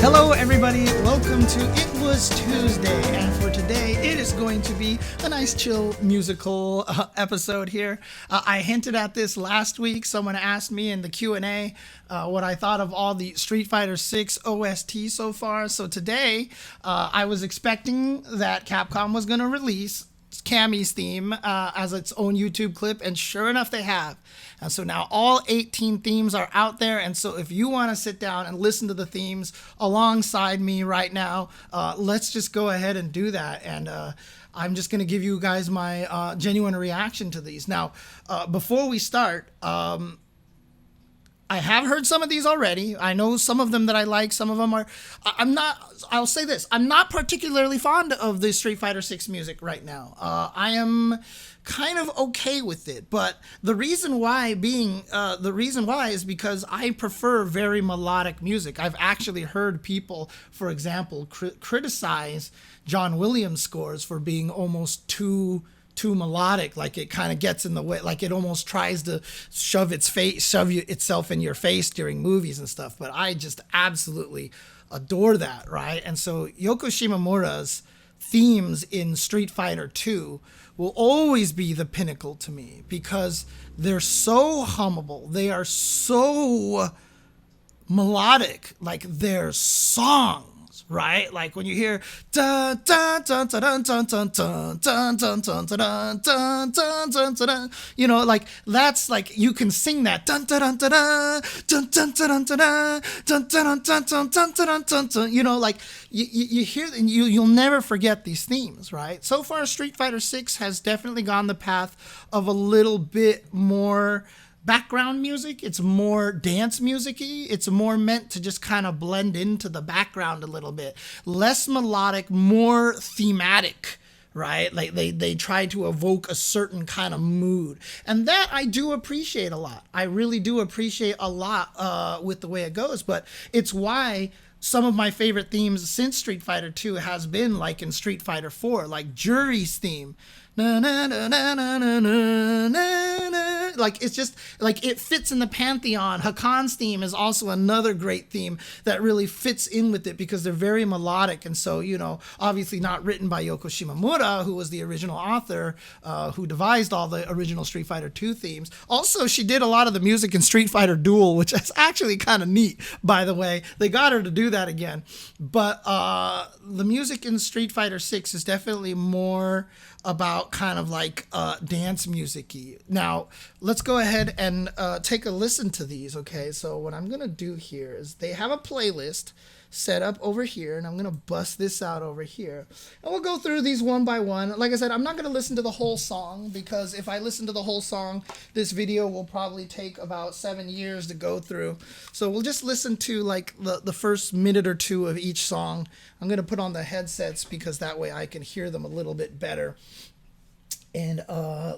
Hello everybody, welcome to It Was Tuesday, and for today it is going to be a nice chill musical episode here. I hinted at this last week. Someone asked me in the Q&A what I thought of all the Street Fighter 6 OST so far. So today I was expecting that Capcom was going to release Cammy's theme as its own YouTube clip, and sure enough they have. And so now all 18 themes are out there, and so if you want to sit down and listen to the themes alongside me right now, let's just go ahead and do that. And I'm just going to give you guys my genuine reaction to these. Now, before we start, I have heard some of these already. I know some of them that I like. Some of them are, I'll say this. I'm not particularly fond of the Street Fighter 6 music right now. I am kind of okay with it. But the reason why is because I prefer very melodic music. I've actually heard people, for example, criticize John Williams scores for being almost too melodic, like it kind of gets in the way, like it almost tries to shove itself in your face during movies and stuff. But I just absolutely adore that, right? And so Yoko Shimomura's themes in Street Fighter 2 will always be the pinnacle to me because they're so hummable. They are so melodic, like they're songs. Right, like when you hear dun dun dun dun dun dun dun dun dun dun dun dun dun dun dun, you know, like that's like you can sing that dun dun dun dun dun dun dun dun dun dun dun dun dun dun dun, you know, like you hear and you'll never forget these themes, right? So far, Street Fighter 6 has definitely gone the path of a little bit more background music. It's more dance music-y. It's more meant to just kind of blend into the background a little bit. Less melodic, more thematic, right? Like they try to evoke a certain kind of mood. And that I do appreciate a lot. I really do appreciate a lot with the way it goes. But it's why some of my favorite themes since Street Fighter 2 has been like in Street Fighter 4, like Juri's theme. Na, na, na, na, na, na, na, na. Like it's just like it fits in the pantheon. Hakan's theme is also another great theme that really fits in with it because they're very melodic. And so, you know, obviously not written by Yoko Shimomura, who was the original author, who devised all the original Street Fighter 2 themes. Also, she did a lot of the music in Street Fighter Duel, which is actually kind of neat, by the way. They got her to do that again. But the music in Street Fighter 6 is definitely more about kind of like dance music-y. Now, let's go ahead and take a listen to these, okay? So what I'm going to do here is they have a playlist set up over here, and I'm going to bust this out over here. And we'll go through these one by one. Like I said, I'm not going to listen to the whole song because if I listen to the whole song, this video will probably take about 7 years to go through. So we'll just listen to like the first minute or two of each song. I'm going to put on the headsets because that way I can hear them a little bit better. And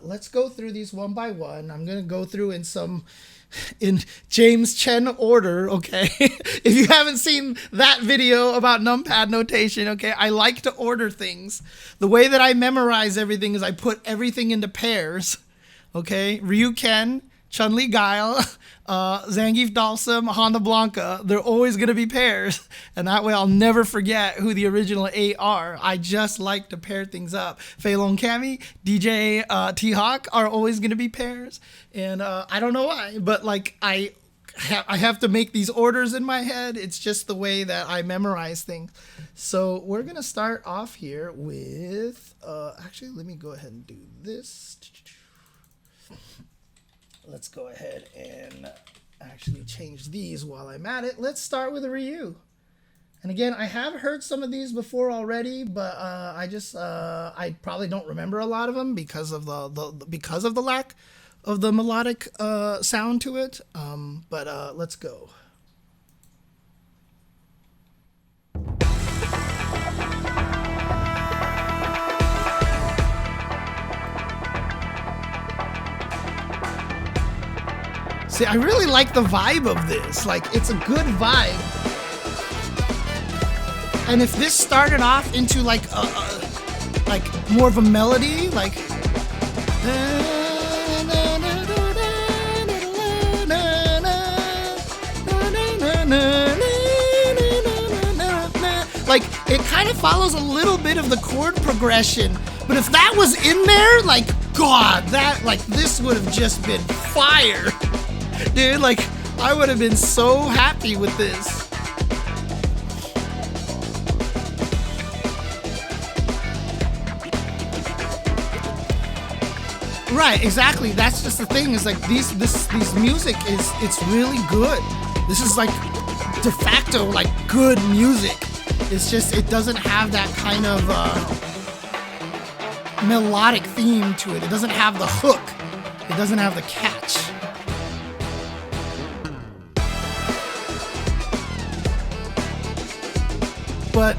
let's go through these one by one. I'm going to go through in James Chen order, okay? If you haven't seen that video about numpad notation, okay, I like to order things. The way that I memorize everything is I put everything into pairs, okay? Ryu Ken, Chun Li Guile, Zangief Dhalsim, Honda Blanka, they're always going to be pairs. And that way I'll never forget who the original 8 are. I just like to pair things up. Fei Long Cammy, Dee Jay, T-Hawk are always going to be pairs. And I don't know why, but like I have to make these orders in my head. It's just the way that I memorize things. So we're going to start off here with, actually, let me go ahead and do this. Let's go ahead and actually change these while I'm at it. Let's start with a Ryu. And again, I have heard some of these before already, but I probably don't remember a lot of them because of the lack of the melodic sound to it. But let's go. See, I really like the vibe of this. Like, it's a good vibe. And if this started off into like more of a melody, like like it kind of follows a little bit of the chord progression, but if that was in there, like, God, that, like, this would have just been fire. Dude, like, I would have been so happy with this. Right, exactly. That's just the thing, is like these music it's really good. This is like de facto like good music. It's just it doesn't have that kind of melodic theme to it. It doesn't have the hook. It doesn't have the catch. But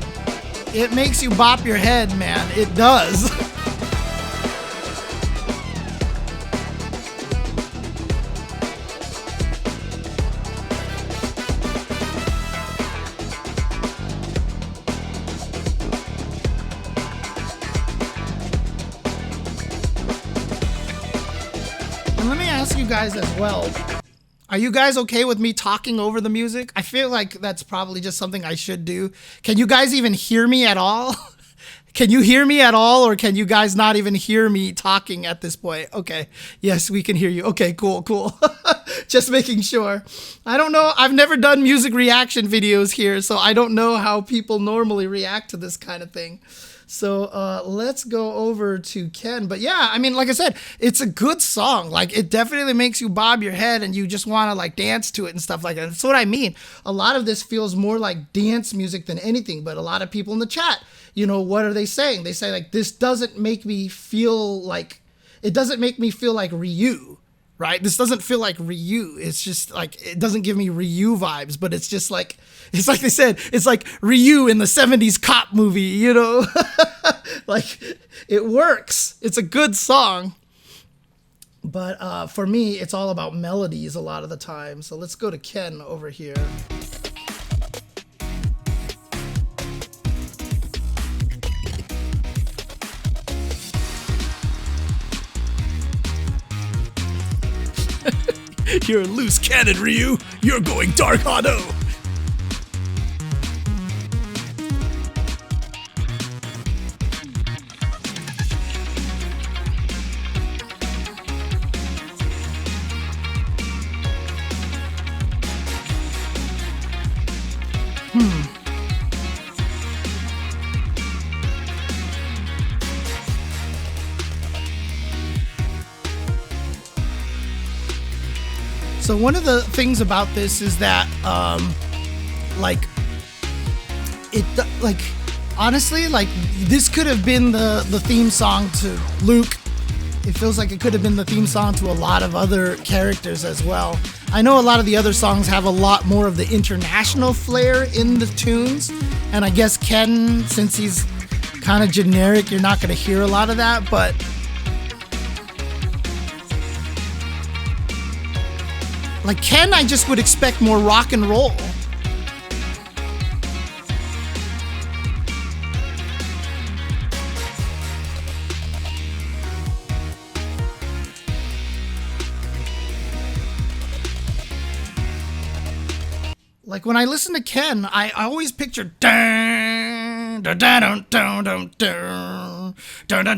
it makes you bop your head, man. It does. You guys as well. Are you guys okay with me talking over the music? I feel like that's probably just something I should do. Can you guys even hear me at all? Can you hear me at all, or can you guys not even hear me talking at this point? Okay. Yes, we can hear you. Okay, cool. Just making sure. I don't know. I've never done music reaction videos here, so I don't know how people normally react to this kind of thing. So let's go over to Ken. But yeah, I mean, like I said, it's a good song. Like, it definitely makes you bob your head and you just want to like dance to it and stuff like that. That's what I mean. A lot of this feels more like dance music than anything. But a lot of people in the chat, you know, what are they saying? They say like, this doesn't make me feel like, it doesn't make me feel like Ryu. Right? This doesn't feel like Ryu. It's just like, it doesn't give me Ryu vibes, but it's just like, it's like they said, it's like Ryu in the 70s cop movie, you know? Like, it works. It's a good song. But for me, it's all about melodies a lot of the time. So let's go to Ken over here. You're a loose cannon, Ryu. You're going Dark Auto. So one of the things about this is that, honestly, like, this could have been the theme song to Luke. It feels like it could have been the theme song to a lot of other characters as well. I know a lot of the other songs have a lot more of the international flair in the tunes, and I guess Ken, since he's kind of generic, you're not going to hear a lot of that, but like Ken, I just would expect more rock and roll. Like when I listen to Ken, I always picture dun dun dun dun dun dun dun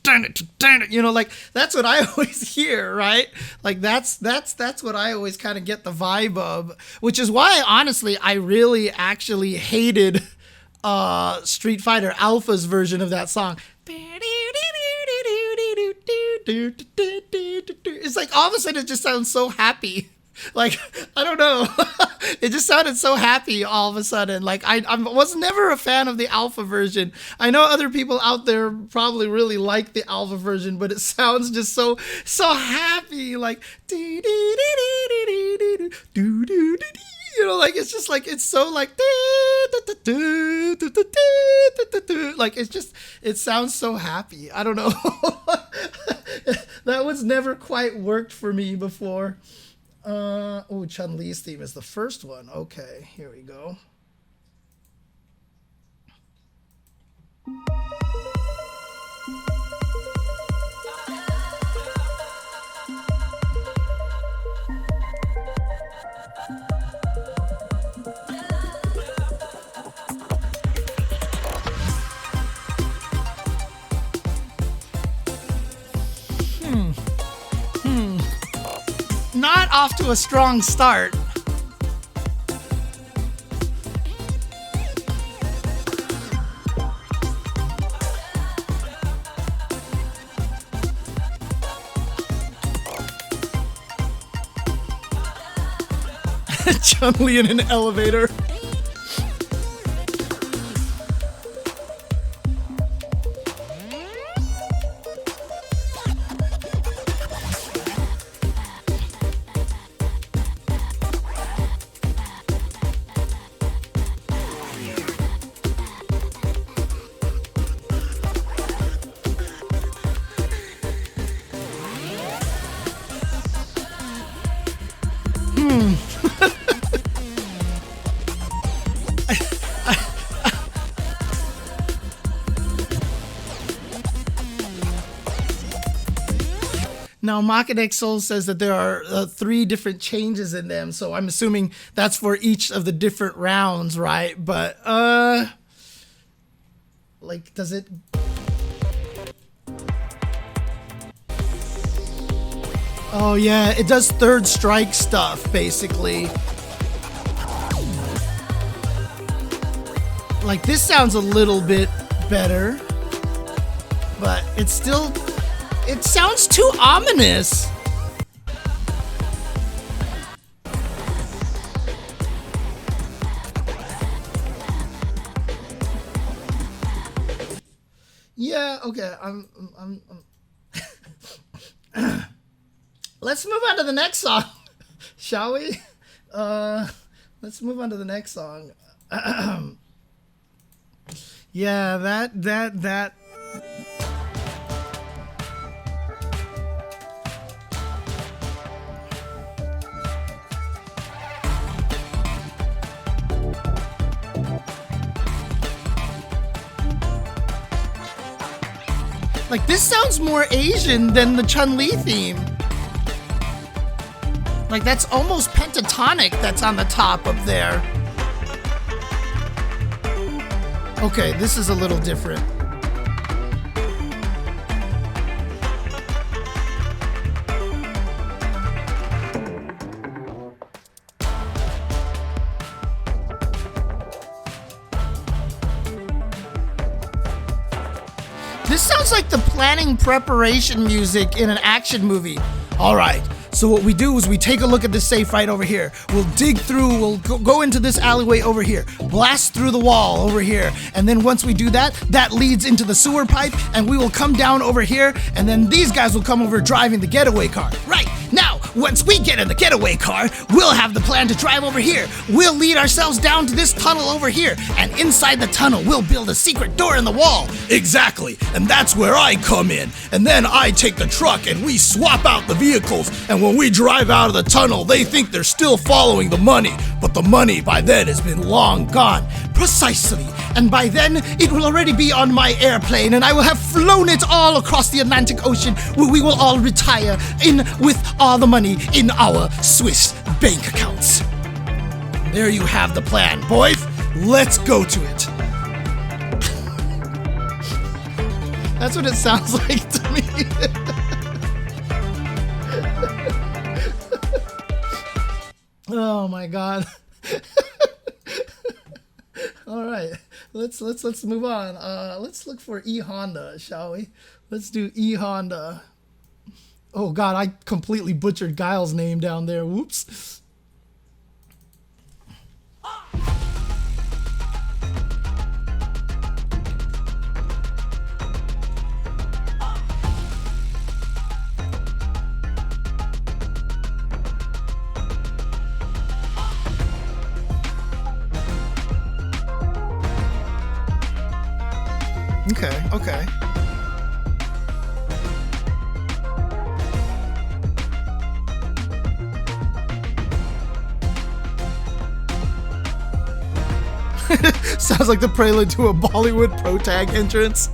dun dun, you know, like that's what I always hear, right? Like that's what I always kind of get the vibe of, which is why honestly I really actually hated Street Fighter Alpha's version of that song. It's like all of a sudden it just sounds so happy. Like, I don't know. It just sounded so happy all of a sudden. Like, I was never a fan of the alpha version. I know other people out there probably really like the alpha version, but it sounds just so happy. Like, you know, like, it's just like, it's so like, like, it's just, it sounds so happy. I don't know. That one's never quite worked for me before. Oh, Chun Li's theme is the first one. Okay, here we go. got off to a strong start. Chun Li in an elevator. Now, Makadex Soul says that there are 3 different changes in them, so I'm assuming that's for each of the different rounds, right? But, like, does it... Oh, yeah, it does third strike stuff, basically. Like, this sounds a little bit better, but it's still... It sounds too ominous. Yeah, okay. Let's move on to the next song, shall we? Let's move on to the next song. Yeah, that. Like, this sounds more Asian than the Chun Li theme. Like, that's almost pentatonic that's on the top up there. Okay, this is a little different. This sounds like the planning preparation music in an action movie. All right, so what we do is we take a look at this safe right over here. We'll dig through, we'll go into this alleyway over here, blast through the wall over here, and then once we do that, that leads into the sewer pipe, and we will come down over here, and then these guys will come over driving the getaway car. Right, now, once we get in the getaway car, we'll have the plan to drive over here. We'll lead ourselves down to this tunnel over here, and inside the tunnel, we'll build a secret door in the wall. Exactly, and that's where I come in. And then I take the truck and we swap out the vehicles, and when we drive out of the tunnel, they think they're still following the money, but the money by then has been long gone. Precisely, and by then, it will already be on my airplane, and I will have flown it all across the Atlantic Ocean, where we will all retire in with all the money in our Swiss bank accounts. There you have the plan, boys. Let's go to it. That's what it sounds like to me. Oh my god. All right, let's move on. Let's look for E Honda, shall we? Let's do E Honda. Oh god, I completely butchered Guile's name down there. Whoops. Okay. Sounds like the prelude to a Bollywood pro-tag entrance.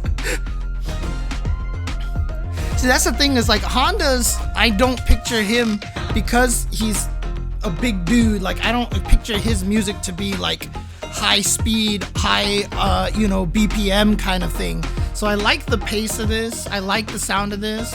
See, that's the thing is, like, Honda's, I don't picture him because he's a big dude. Like, I don't picture his music to be, like, high speed, high, BPM kind of thing. So I like the pace of this. I like the sound of this.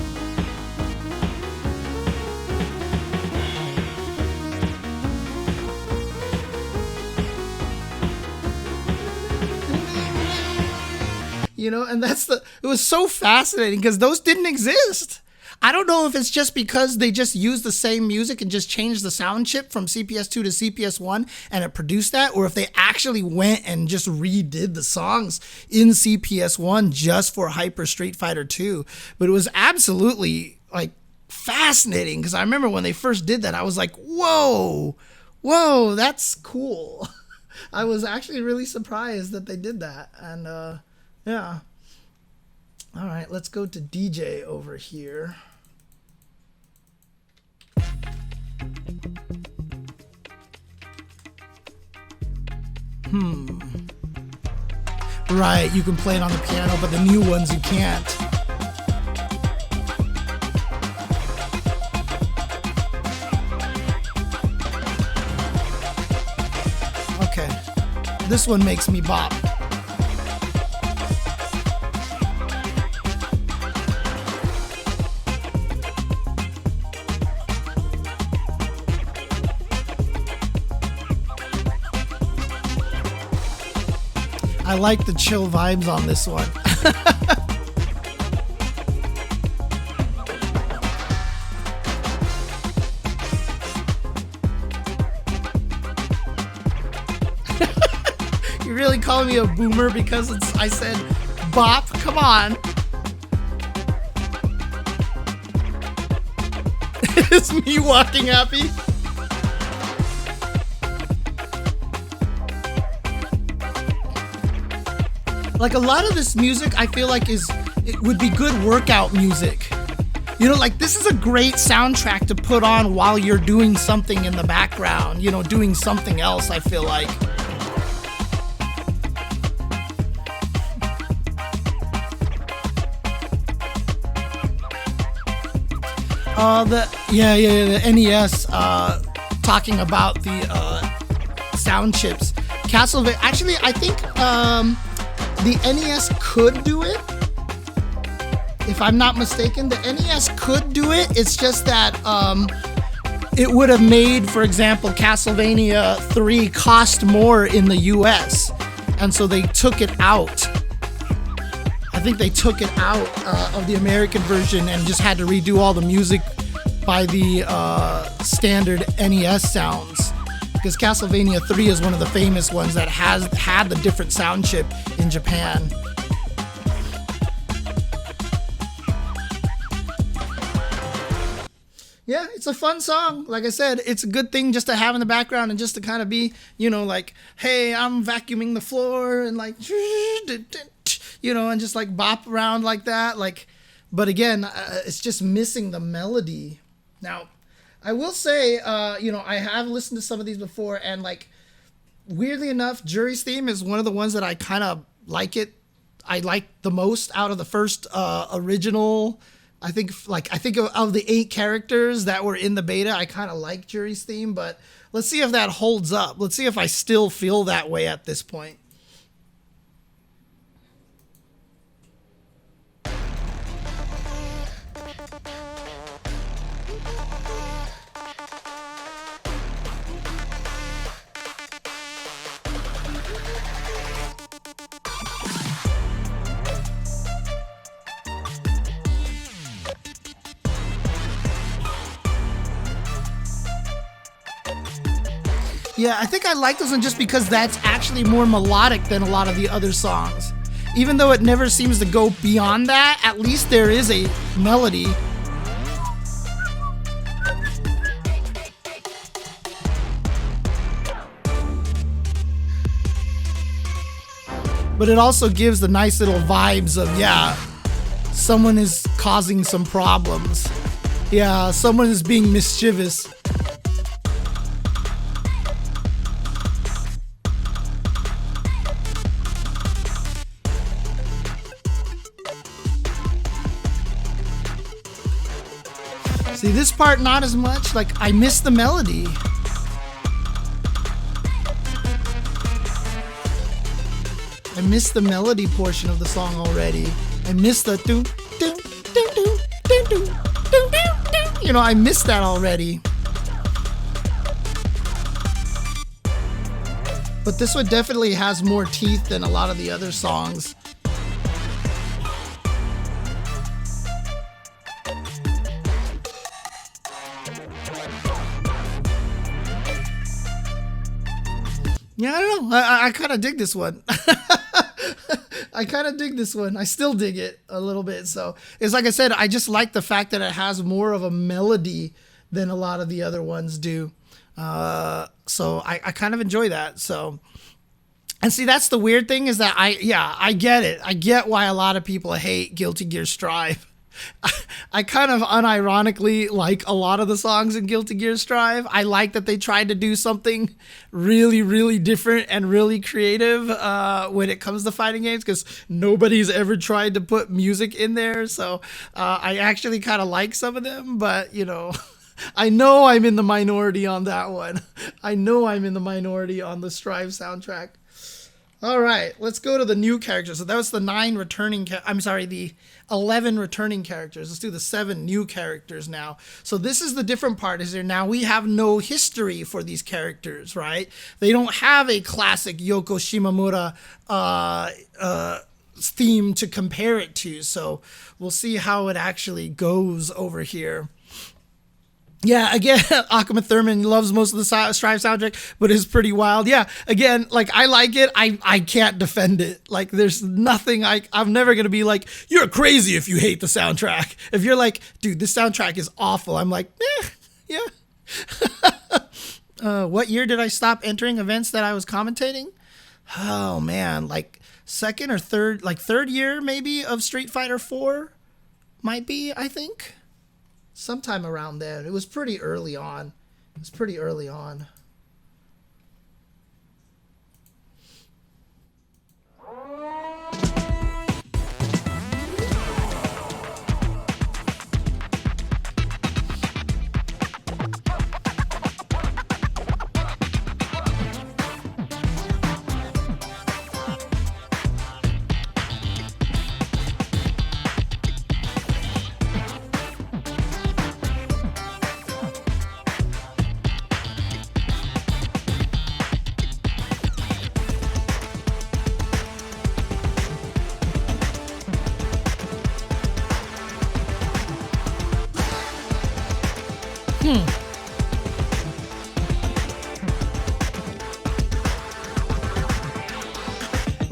And it was so fascinating because those didn't exist. I don't know if it's just because they just used the same music and just changed the sound chip from CPS2 to CPS1 and it produced that, or if they actually went and just redid the songs in CPS1 just for Hyper Street Fighter 2. But it was absolutely like fascinating because I remember when they first did that, I was like, whoa, that's cool. I was actually really surprised that they did that. And yeah. All right, let's go to Dee Jay over here. Right, you can play it on the piano, but the new ones you can't. Okay, this one makes me bop. I like the chill vibes on this one. You really calling me a boomer because I said bop? Come on. It's me walking happy. Like a lot of this music, I feel like it would be good workout music. Like this is a great soundtrack to put on while you're doing something in the background, doing something else, I feel like. The NES, talking about the sound chips. Castlevania, actually, I think, the NES could do it, if I'm not mistaken. The NES could do it. It's just that it would have made, for example, Castlevania 3 cost more in the US. And so they took it out. I think they took it out of the American version and just had to redo all the music by the standard NES sounds. Because Castlevania 3 is one of the famous ones that has had the different sound chip in Japan. Yeah, it's a fun song. Like I said, it's a good thing just to have in the background and just to kind of be, like, hey, I'm vacuuming the floor and like, and just like bop around like that. But again, it's just missing the melody. Now, I will say, I have listened to some of these before, and like, weirdly enough, Juri's theme is one of the ones that I kind of like it. I like the most out of the first original. I think of the 8 characters that were in the beta, I kind of like Juri's theme, but let's see if that holds up. Let's see if I still feel that way at this point. Yeah, I think I like this one just because that's actually more melodic than a lot of the other songs. Even though it never seems to go beyond that, at least there is a melody. But it also gives the nice little vibes of, yeah, someone is causing some problems. Yeah, someone is being mischievous. See, this part not as much. Like, I miss the melody. I miss the melody portion of the song already. I miss the doo doo doo doo doo doo doo doo. I miss that already. But this one definitely has more teeth than a lot of the other songs. Yeah, I don't know. I kind of dig this one. I kind of dig this one. I still dig it a little bit. So it's like I said, I just like the fact that it has more of a melody than a lot of the other ones do. So I kind of enjoy that. So, and see, that's the weird thing is that I get it. I get why a lot of people hate Guilty Gear Strive. I kind of unironically like a lot of the songs in Guilty Gear Strive. I like that they tried to do something really, really different and really creative when it comes to fighting games, because nobody's ever tried to put music in there. So I actually kind of like some of them, but you know, I know I'm in the minority on that one. I know I'm in the minority on the Strive soundtrack. All right, let's go to the new characters. So that was the 11 returning characters. Let's do the 7 new characters now. So this is the different part. Is there now we have no history for these characters, right? They don't have a classic Yoko Shimomura theme to compare it to. So we'll see how it actually goes over here. Yeah, again, Akuma Thurman loves most of the Strive soundtrack, but it's pretty wild. Yeah, again, like, I like it. I can't defend it. Like, there's nothing I'm never going to be like, you're crazy if you hate the soundtrack. If you're like, dude, this soundtrack is awful, I'm like, yeah. What year did I stop entering events that I was commentating? Oh, man, like, second or third, like, third year, maybe, of Street Fighter 4 might be, I think. Sometime around then. It was pretty early on.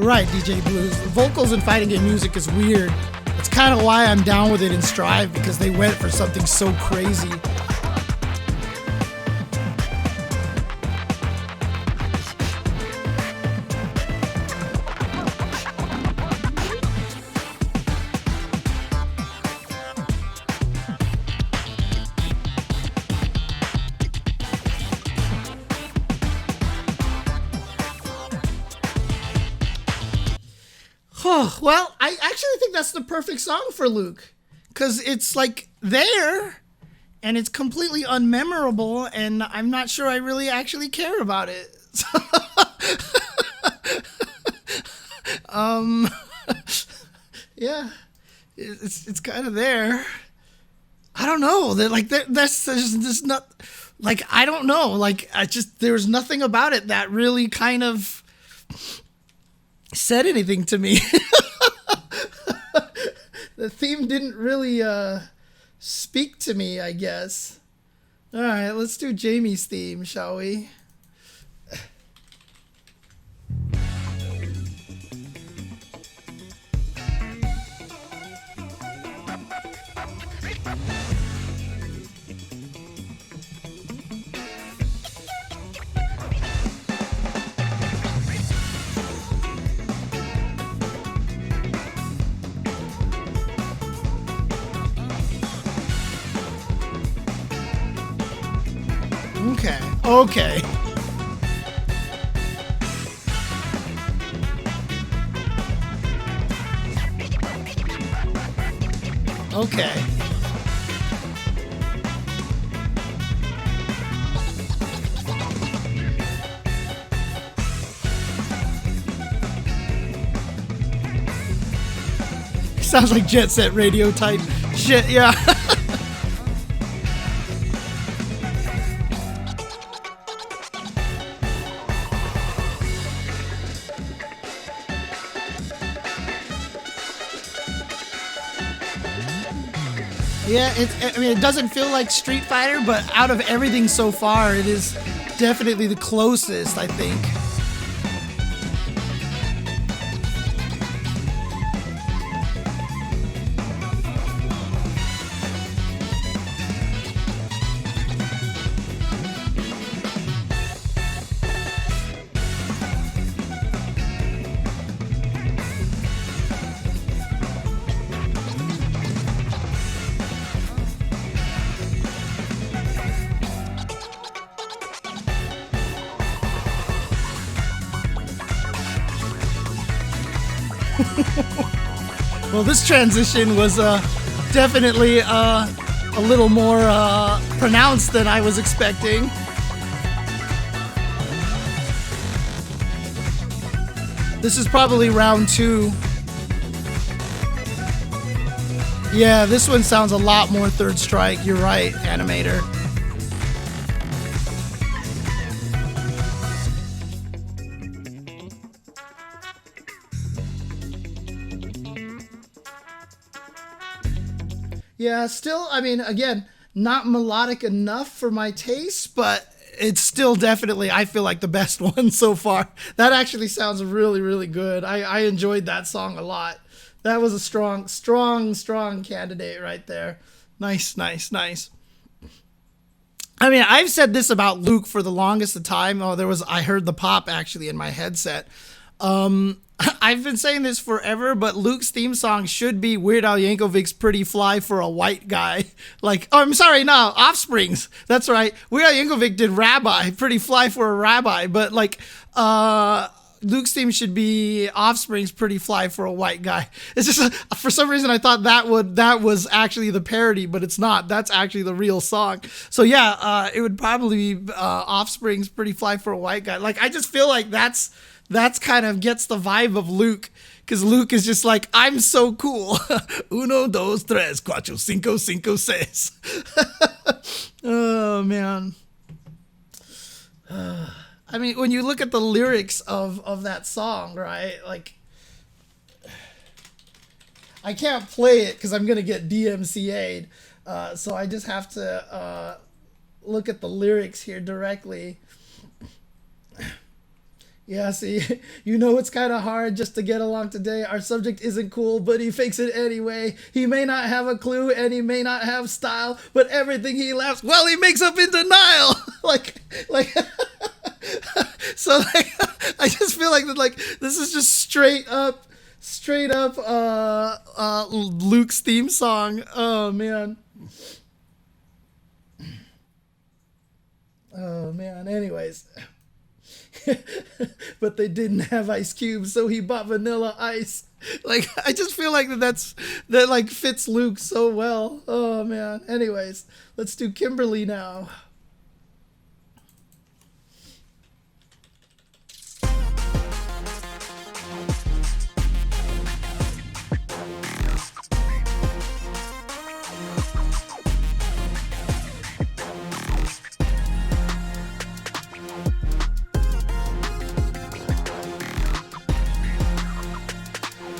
Right, DJ Blues. The vocals in fighting game music is weird. It's kind of why I'm down with it in Strive, because they went for something so crazy. Well, I actually think that's the perfect song for Luke, because it's like there and it's completely unmemorable, and I'm not sure I really actually care about it. Yeah, it's kind of there. I don't know. That's just not, like, I don't know. Like, there was nothing about it that really kind of said anything to me. The theme didn't really speak to me, I guess. All right, let's do Jamie's theme, shall we? Okay. Okay. Sounds like Jet Set Radio type shit, yeah. Yeah, it doesn't feel like Street Fighter, but out of everything so far, it is definitely the closest, I think. Well, this transition was definitely a little more pronounced than I was expecting. This is probably round 2. Yeah, this one sounds a lot more Third Strike. You're right, Animator. Yeah, still, I mean, again, not melodic enough for my taste, but it's still definitely, I feel like, the best one so far. That actually sounds really, really good. I enjoyed that song a lot. That was a strong candidate right there. Nice. I mean, I've said this about Luke for the longest of time. I heard the pop actually in my headset. I've been saying this forever, but Luke's theme song should be Weird Al Yankovic's Pretty Fly for a White Guy. Offspring's. That's right. Weird Al Yankovic did Rabbi, Pretty Fly for a Rabbi, but Luke's theme should be Offspring's Pretty Fly for a White Guy. It's just, for some reason I thought that was actually the parody, but it's not. That's actually the real song. So yeah, it would probably be Offspring's Pretty Fly for a White Guy. Like, I just feel like that's kind of gets the vibe of Luke, because Luke is just like, I'm so cool. Uno, dos, tres, cuatro, cinco, cinco, seis. Oh, man. I mean, when you look at the lyrics of that song, right? Like, I can't play it because I'm going to get DMCA'd. So I just have to look at the lyrics here directly. Yeah, see, you know it's kind of hard just to get along today. Our subject isn't cool, but he fakes it anyway. He may not have a clue and he may not have style, but everything he laughs, well, he makes up in denial. So I just feel like this is just straight up Luke's theme song. Oh man. Anyways. But they didn't have ice cubes, so he bought vanilla ice. Like, I just feel like that fits Luke so well. Oh man. Anyways, let's do Kimberly now.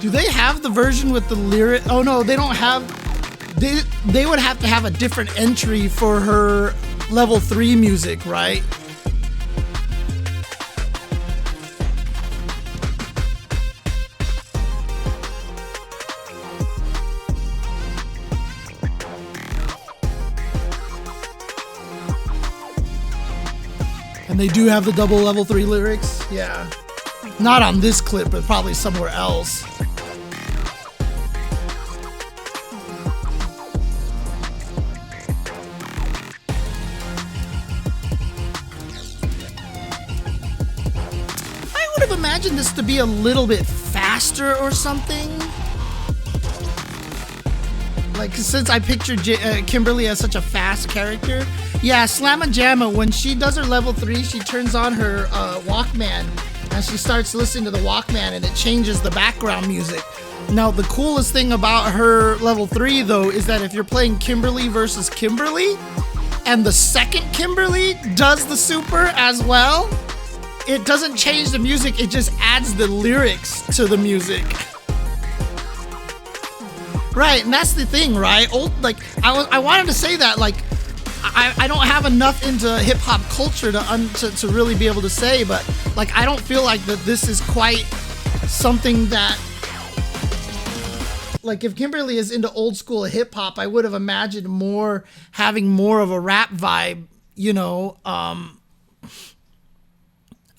Do they have the version with the lyric? Oh no, they don't have. They would have to have a different entry for her level 3 music, right? And they do have the double level 3 lyrics? Yeah. Not on this clip, but probably somewhere else. I would have imagined this to be a little bit faster or something. Like, since I pictured Kimberly as such a fast character. Yeah, Slamma Jamma, when she does her level 3, she turns on her Walkman and she starts listening to the Walkman and it changes the background music. Now, the coolest thing about her level 3, though, is that if you're playing Kimberly versus Kimberly and the second Kimberly does the super as well, it doesn't change the music, it just adds the lyrics to the music. Right, and that's the thing, right? I wanted to say that, like, I don't have enough into hip-hop culture to really be able to say, but, like, I don't feel like that this is quite something that, like, if Kimberly is into old school hip-hop, I would have imagined having more of a rap vibe, you know.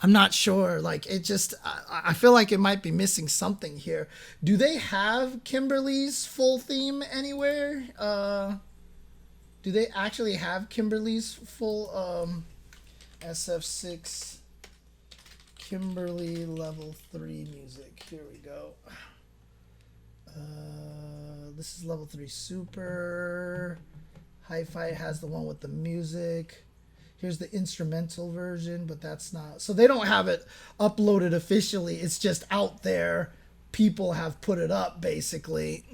I'm not sure. Like, it just, I feel like it might be missing something here. Do they have Kimberly's full theme anywhere? Do they actually have Kimberly's full SF6 Kimberly level 3 music? Here we go. This is level 3 super. Hi-Fi has the one with the music. Here's the instrumental version, but that's not. So they don't have it uploaded officially. It's just out there. People have put it up, basically.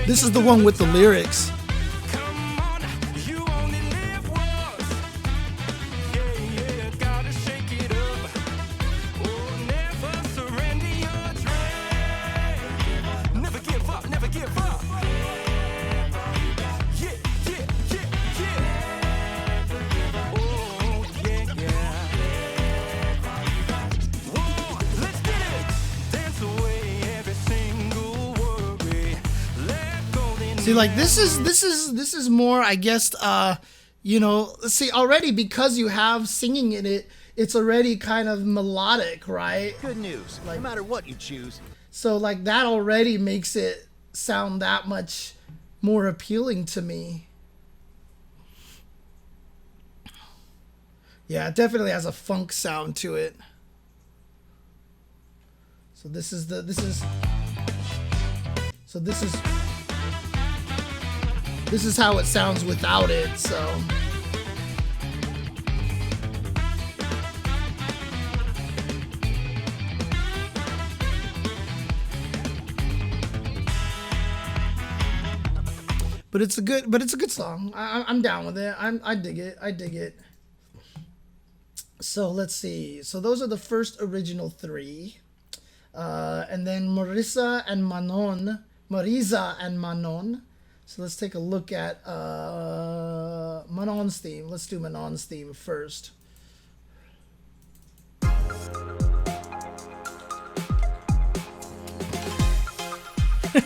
This is the one with the lyrics. See, like this is more, I guess, you know, see, already because you have singing in it, it's already kind of melodic, right? Good news. Like, no matter what you choose. So like that already makes it sound that much more appealing to me. Yeah, it definitely has a funk sound to it. So this is how it sounds without it, so. But it's a good song. I'm down with it. I dig it. So let's see. So those are the first original 3. And then Marisa and Manon. So let's take a look at Manon's theme. Let's do Manon's theme first.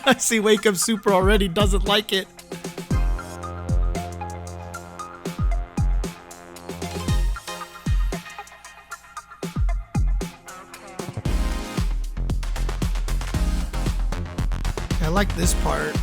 I see Wake Up Super already doesn't like it. I like this part.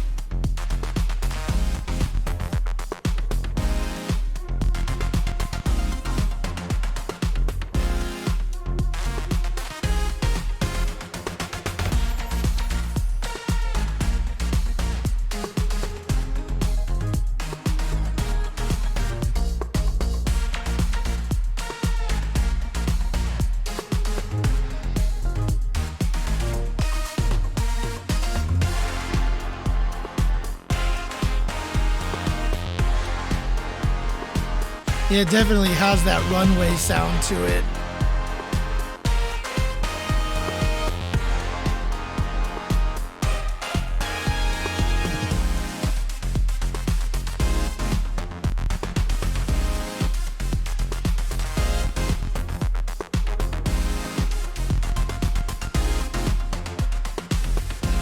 Yeah, it definitely has that runway sound to it.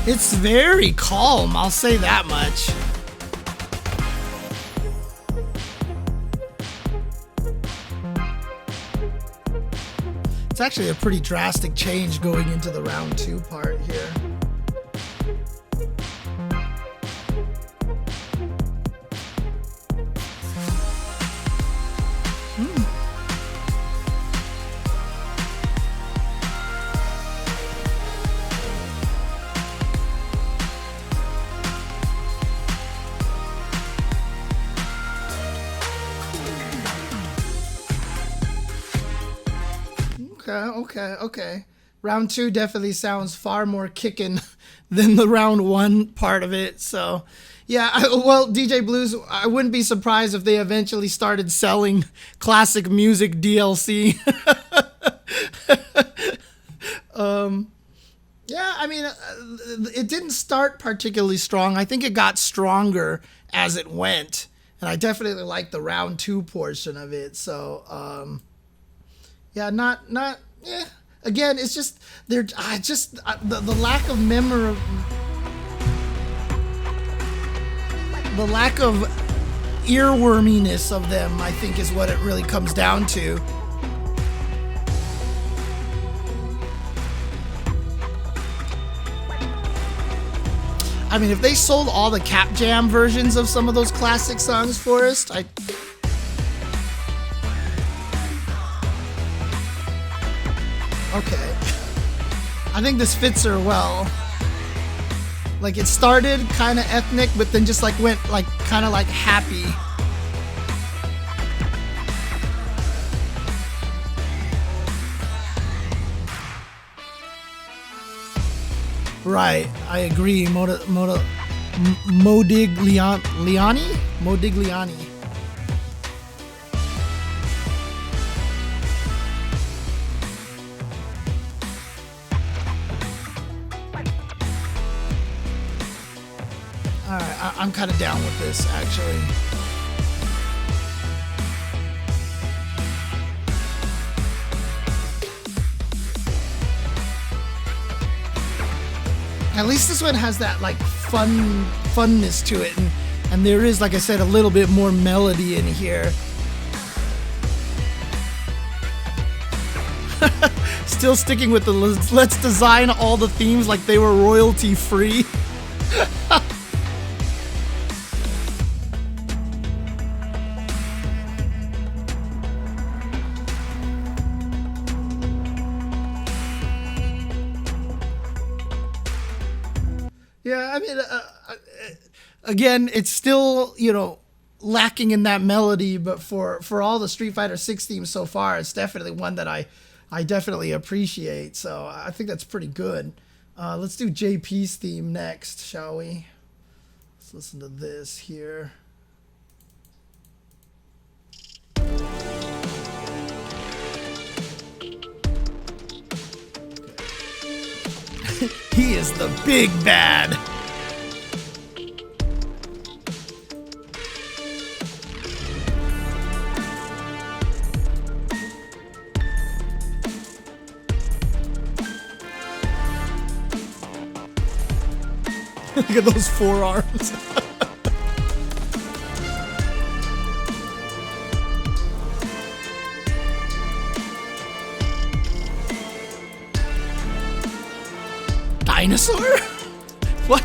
It's very calm, I'll say that much. It's actually a pretty drastic change going into the round 2 part here. Okay. Round 2 definitely sounds far more kickin' than the round 1 part of it. So, yeah, well, DJ Blues, I wouldn't be surprised if they eventually started selling classic music DLC. Yeah, I mean, it didn't start particularly strong. I think it got stronger as it went. And I definitely like the round 2 portion of it. So, yeah, yeah. Again, it's just the lack of memory, the lack of earworminess of them, I think, is what it really comes down to. I mean, if they sold all the Cap Jam versions of some of those classic songs for us, okay. I think this fits her well. Like, it started kind of ethnic, but then just like went like kind of like happy. Right, I agree. Modigliani. Alright, I'm kind of down with this, actually. At least this one has that like funness to it, and there is, like I said, a little bit more melody in here. Still sticking with the let's design all the themes like they were royalty free. Yeah, I mean, again, it's still, you know, lacking in that melody, but for all the Street Fighter 6 themes so far, it's definitely one that I definitely appreciate. So I think that's pretty good. Let's do JP's theme next, shall we? Let's listen to this here. He is the big bad. Look at those forearms. Dinosaur? What?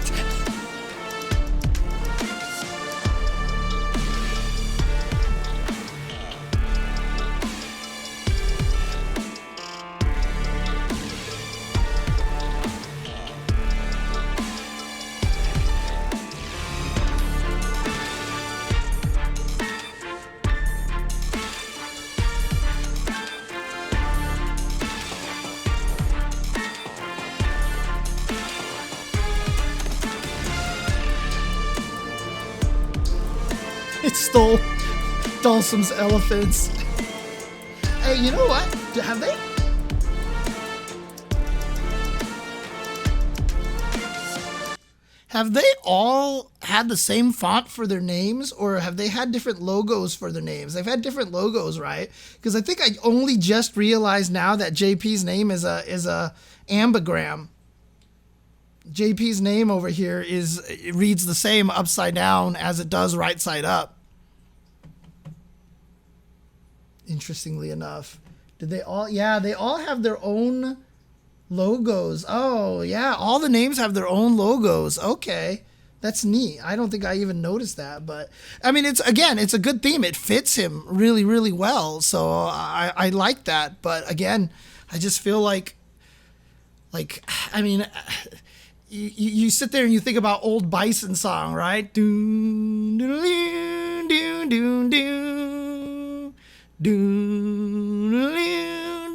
It stole Dhalsim's elephants. Hey, you know what? Have they? Have they all had the same font for their names, or have they had different logos for their names? They've had different logos, right? Because I think I only just realized now that JP's name is a ambigram. JP's name over here it reads the same upside down as it does right side up. Interestingly enough. Did they all? Yeah, they all have their own logos. Oh, yeah, all the names have their own logos. Okay, that's neat. I don't think I even noticed that, but I mean, it's a good theme. It fits him really, really well. So I like that. But again, I just feel like I mean, you sit there and you think about old Bison song, right? Doon, doon, doon, doon, doon, doon,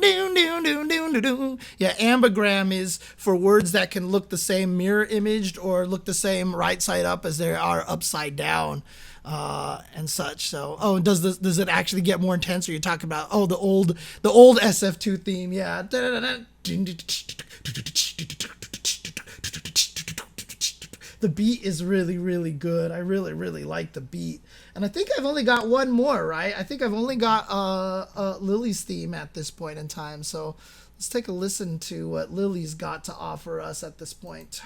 doon, doon, doon, doon, doon. Yeah, ambigram is for words that can look the same mirror imaged or look the same right side up as they are upside down, and such. So, does it actually get more intense? Or you're talking about the old SF2 theme? Yeah. The beat is really, really good. I really, really like the beat. And I think I've only got one more, right? I think I've only got Lily's theme at this point in time. So let's take a listen to what Lily's got to offer us at this point.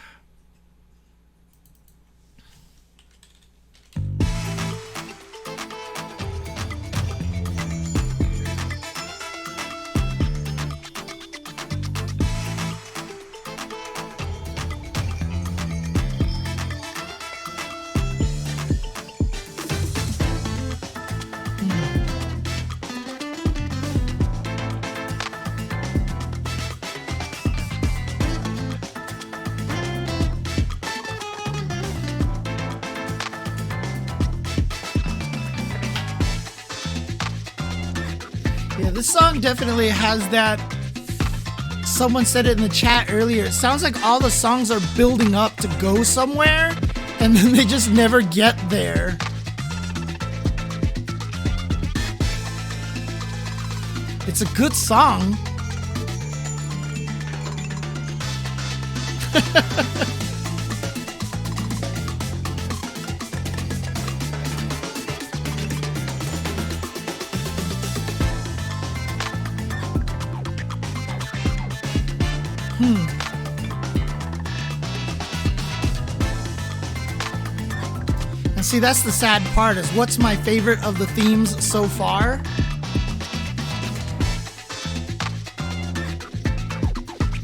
this song definitely has that. Someone said it in the chat earlier. It sounds like all the songs are building up to go somewhere, and then they just never get there. It's a good song. And see, that's the sad part, is what's my favorite of the themes so far?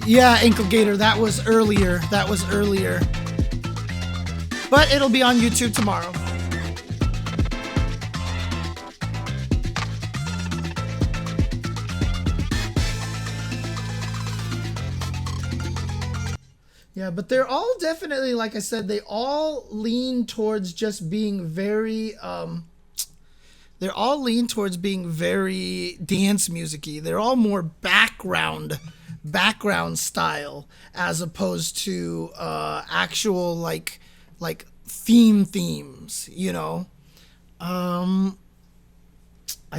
Yeah, Inklegator, that was earlier. That was earlier. But it'll be on YouTube tomorrow. Yeah, but they're all definitely, like I said, they all lean towards just being very, they're all lean towards being very dance music-y. They're all more background style as opposed to actual like themes, you know. I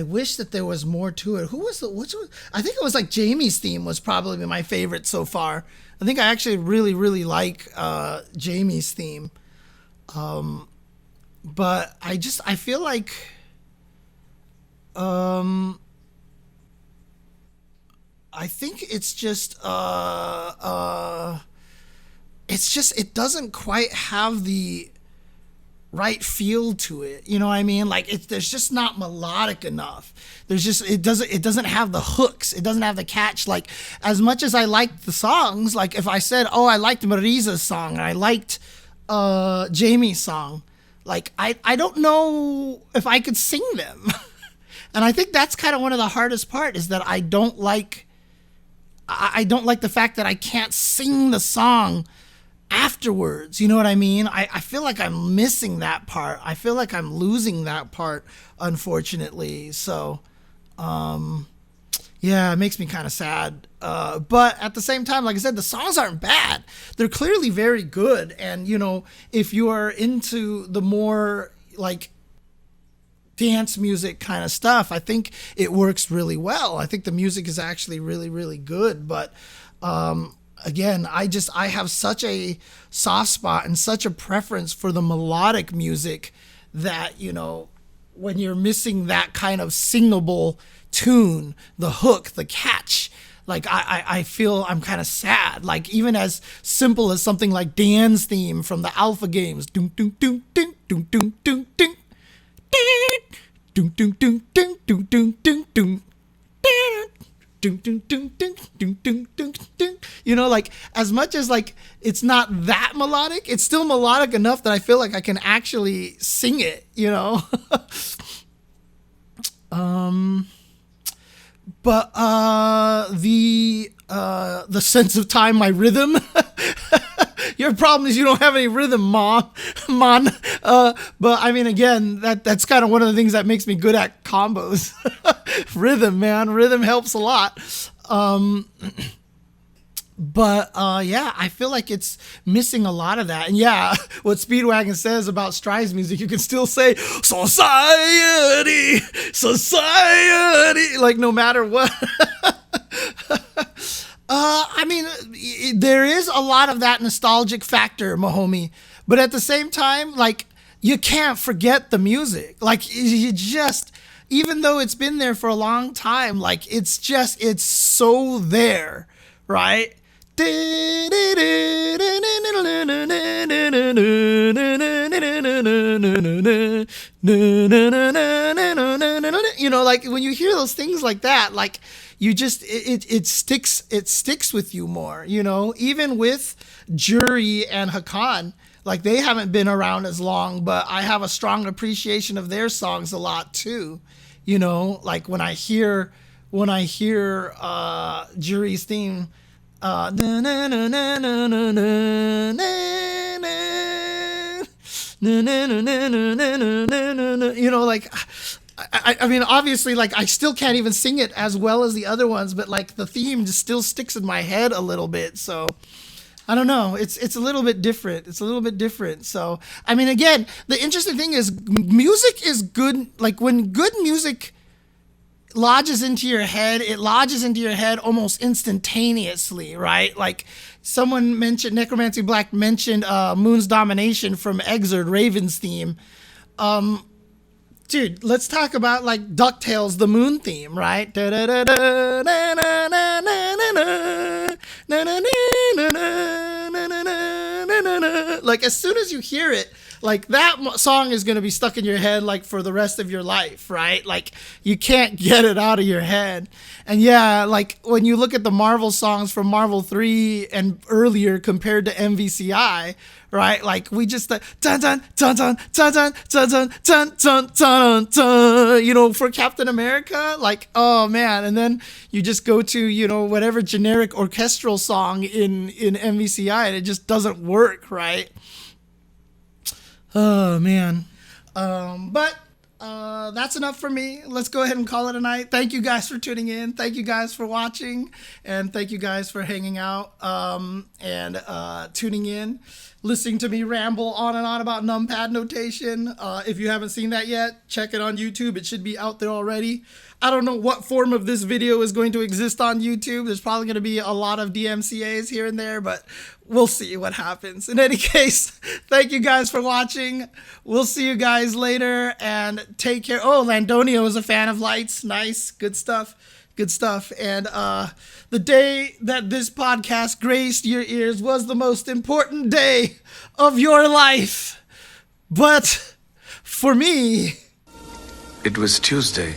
wish that there was more to it. Which was, I think it was like Jamie's theme was probably my favorite so far. I think I actually really like Jamie's theme. But I feel like I think it's just it doesn't quite have the right feel to it, you know what I mean? Like there's just not melodic enough. It doesn't have the hooks, it doesn't have the catch. Like, as much as I liked the songs, like if I said, oh, I liked Marisa's song and I liked Jamie's song, like I don't know if I could sing them. And I think that's kind of one of the hardest part, is that I don't like the fact that I can't sing the song afterwards, you know what I mean? I feel like I'm missing that part. I feel like I'm losing that part, unfortunately. So, yeah, it makes me kind of sad. But at the same time, like I said, the songs aren't bad. They're clearly very good. And, you know, if you are into the more, like, dance music kind of stuff, I think it works really well. I think the music is actually really good. But, again, I have such a soft spot and such a preference for the melodic music that, you know, when you're missing that kind of singable tune, the hook, the catch, like I feel I'm kind of sad. Like, even as simple as something like Dan's theme from the Alpha games, doom doom doom doom doom doom doom doom doom doom doom doom doom doom doom doom. You know, like, as much as like it's not that melodic, it's still melodic enough that I feel like I can actually sing it, you know. But the sense of time, my rhythm. Your problem is you don't have any rhythm, Mon. But I mean, again, that's kind of one of the things that makes me good at combos. Rhythm, man. Rhythm helps a lot. But yeah, I feel like it's missing a lot of that. And yeah, what Speedwagon says about Stride's music, you can still say society, like, no matter what. I mean, there is a lot of that nostalgic factor, Mahomie. But at the same time, like, you can't forget the music. Like, you just, even though it's been there for a long time, like, it's so there, right? You know, like, when you hear those things like that, like, you just, it sticks with you more, you know, even with Juri and Hakan. Like, they haven't been around as long, but I have a strong appreciation of their songs a lot too. You know, like, when I hear Juri's theme, you know, like, I mean, obviously, like, I still can't even sing it as well as the other ones, but like the theme just still sticks in my head a little bit. So I don't know. It's a little bit different. It's a little bit different. So, I mean, again, the interesting thing is music is good. Like, when good music lodges into your head, it lodges into your head almost instantaneously, right? Like, someone mentioned, Necromancy Black mentioned Moon's Domination from Exerd, Raven's theme. Dude, let's talk about, like, DuckTales, the Moon theme, right? Like, as soon as you hear it, like, that song is going to be stuck in your head, like, for the rest of your life, right? Like, you can't get it out of your head. And yeah, like, when you look at the Marvel songs from Marvel 3 and earlier compared to MVCI, right? Like, we just, dun dun dun dun dun dun dun dun dun dun dun dun, you know, for Captain America, like, oh man. And then you just go to, you know, whatever generic orchestral song in MVCI, and it just doesn't work, right? Oh man. But that's enough for me. Let's go ahead and call it a night. Thank you guys for tuning in. Thank you guys for watching, and thank you guys for hanging out and tuning in, listening to me ramble on and on about numpad notation. If you haven't seen that yet, check it on YouTube. It should be out there already. I don't know what form of this video is going to exist on YouTube. There's probably going to be a lot of DMCAs here and there, but we'll see what happens. In any case, thank you guys for watching. We'll see you guys later, and take care. Oh, Landonio is a fan of lights. Nice. Good stuff. Good stuff. And the day that this podcast graced your ears was the most important day of your life. But for me, it was Tuesday.